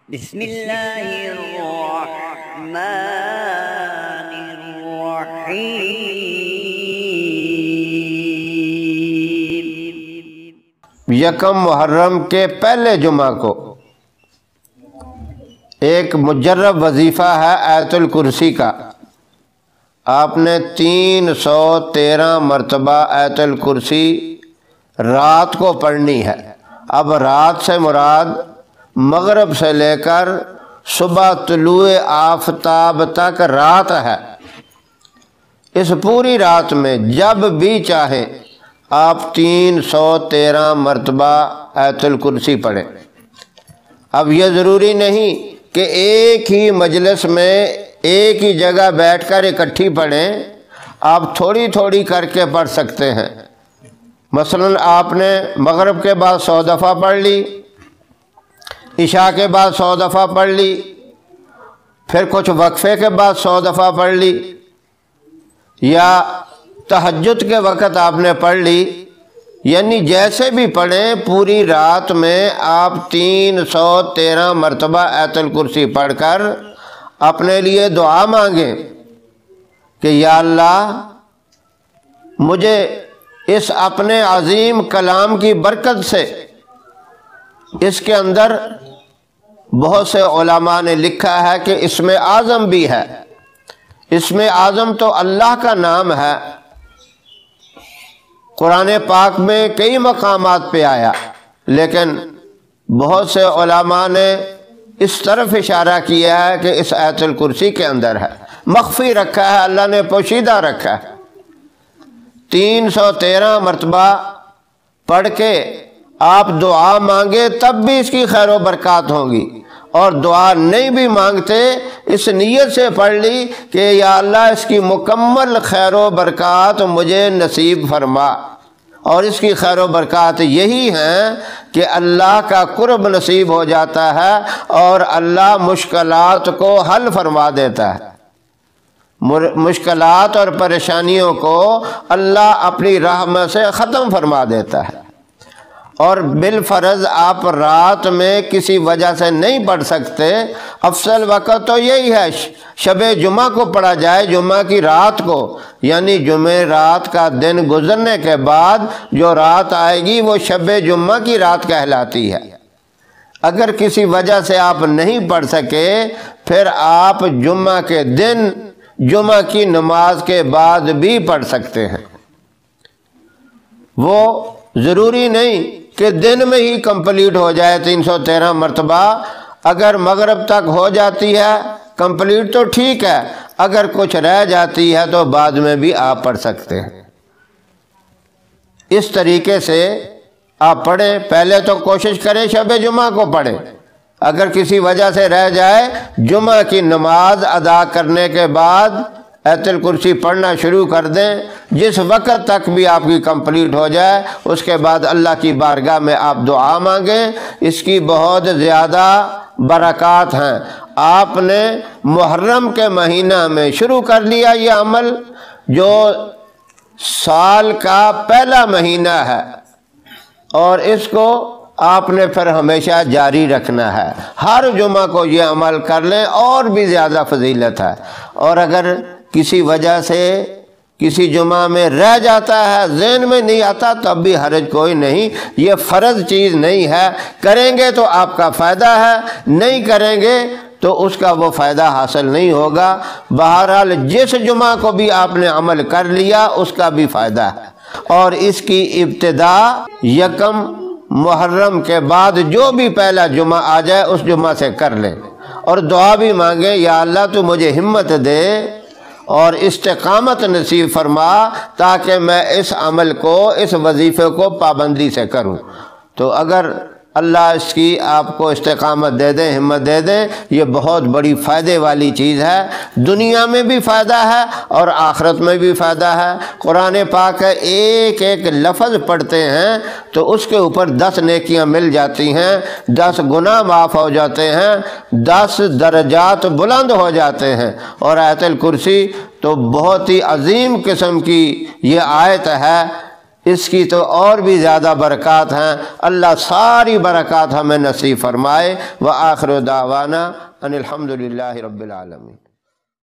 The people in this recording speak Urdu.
بسم اللہ الرحمن الرحیم۔ یکم محرم کے پہلے جمعہ کو ایک مجرب وظیفہ ہے آیت الکرسی کا۔ آپ نے 313 مرتبہ آیت الکرسی رات کو پڑھنی ہے۔ اب رات سے مراد مغرب سے لے کر صبح طلوع آفتاب تک رات ہے۔ اس پوری رات میں جب بھی چاہیں آپ 313 مرتبہ آیت الکرسی پڑھیں۔ اب یہ ضروری نہیں کہ ایک ہی مجلس میں ایک ہی جگہ بیٹھ کر اکٹھی پڑھیں، آپ تھوڑی تھوڑی کر کے پڑھ سکتے ہیں۔ مثلا آپ نے مغرب کے بعد 100 دفعہ پڑھ لی، عشاء کے بعد 100 دفعہ پڑھ لی، پھر کچھ وقفے کے بعد 100 دفعہ پڑھ لی، یا تہجد کے وقت آپ نے پڑھ لی، یعنی جیسے بھی پڑھیں پوری رات میں آپ 313 مرتبہ آیت الکرسی پڑھ کر اپنے لیے دعا مانگیں کہ یا اللہ مجھے اس اپنے عظیم کلام کی برکت سے، اس کے اندر بہت سے علماء نے لکھا ہے کہ اسم اعظم بھی ہے۔ اسم اعظم تو اللہ کا نام ہے، قرآن پاک میں کئی مقامات پہ آیا، لیکن بہت سے علماء نے اس طرف اشارہ کیا ہے کہ اس آیت الکرسی کے اندر ہے، مخفی رکھا ہے، اللہ نے پوشیدہ رکھا ہے۔ 313 مرتبہ پڑھ کے آپ دعا مانگے تب بھی اس کی خیر و برکات ہوں گی، اور دعا نہیں بھی مانگتے اس نیت سے پڑھ لی کہ یا اللہ اس کی مکمل خیر و برکات مجھے نصیب فرما، اور اس کی خیر و برکات یہی ہیں کہ اللہ کا قرب نصیب ہو جاتا ہے اور اللہ مشکلات کو حل فرما دیتا ہے۔ مشکلات اور پریشانیوں کو اللہ اپنی رحمت سے ختم فرما دیتا ہے۔ اور بالفرض آپ رات میں کسی وجہ سے نہیں پڑھ سکتے، افضل وقت تو یہی ہے شب جمعہ کو پڑھا جائے، جمعہ کی رات کو، یعنی جمعہ رات کا دن گزرنے کے بعد جو رات آئے گی وہ شب جمعہ کی رات کہلاتی ہے۔ اگر کسی وجہ سے آپ نہیں پڑھ سکے پھر آپ جمعہ کے دن جمعہ کی نماز کے بعد بھی پڑھ سکتے ہیں۔ وہ ضروری نہیں کہ دن میں ہی کمپلیٹ ہو جائے 313 مرتبہ، اگر مغرب تک ہو جاتی ہے کمپلیٹ تو ٹھیک ہے، اگر کچھ رہ جاتی ہے تو بعد میں بھی آپ پڑھ سکتے ہیں۔ اس طریقے سے آپ پڑھیں، پہلے تو کوشش کریں شب جمعہ کو پڑھیں، اگر کسی وجہ سے رہ جائے جمعہ کی نماز ادا کرنے کے بعد آیت الکرسی پڑھنا شروع کر دیں، جس وقت تک بھی آپ کی کمپلیٹ ہو جائے، اس کے بعد اللہ کی بارگاہ میں آپ دعا مانگیں۔ اس کی بہت زیادہ برکات ہیں۔ آپ نے محرم کے مہینہ میں شروع کر لیا یہ عمل، جو سال کا پہلا مہینہ ہے، اور اس کو آپ نے پھر ہمیشہ جاری رکھنا ہے۔ ہر جمعہ کو یہ عمل کر لیں، اور بھی زیادہ فضیلت ہے۔ اور اگر کسی وجہ سے کسی جمعہ میں رہ جاتا ہے، ذہن میں نہیں آتا، تب بھی حرج کوئی نہیں، یہ فرض چیز نہیں ہے، کریں گے تو آپ کا فائدہ ہے، نہیں کریں گے تو اس کا وہ فائدہ حاصل نہیں ہوگا۔ بہرحال جس جمعہ کو بھی آپ نے عمل کر لیا اس کا بھی فائدہ ہے، اور اس کی ابتدا یکم محرم کے بعد جو بھی پہلا جمعہ آ جائے اس جمعہ سے کر لیں، اور دعا بھی مانگیں یا اللہ تو مجھے ہمت دے اور استقامت نصیب فرما تاکہ میں اس عمل کو، اس وظیفے کو پابندی سے کروں۔ تو اگر اللہ اس کی آپ کو استقامت دے دیں، ہمت دے دیں، یہ بہت بڑی فائدے والی چیز ہے، دنیا میں بھی فائدہ ہے اور آخرت میں بھی فائدہ ہے۔ قرآن پاک ایک ایک لفظ پڑھتے ہیں تو اس کے اوپر 10 نیکیاں مل جاتی ہیں، 10 گناہ معاف ہو جاتے ہیں، 10 درجات بلند ہو جاتے ہیں۔ اور آیت الکرسی تو بہت ہی عظیم قسم کی یہ آیت ہے، اس کی تو اور بھی زیادہ برکات ہیں۔ اللہ ساری برکات ہمیں نصیب فرمائے۔ وآخر دعوانا ان الحمد للہ رب العالمین۔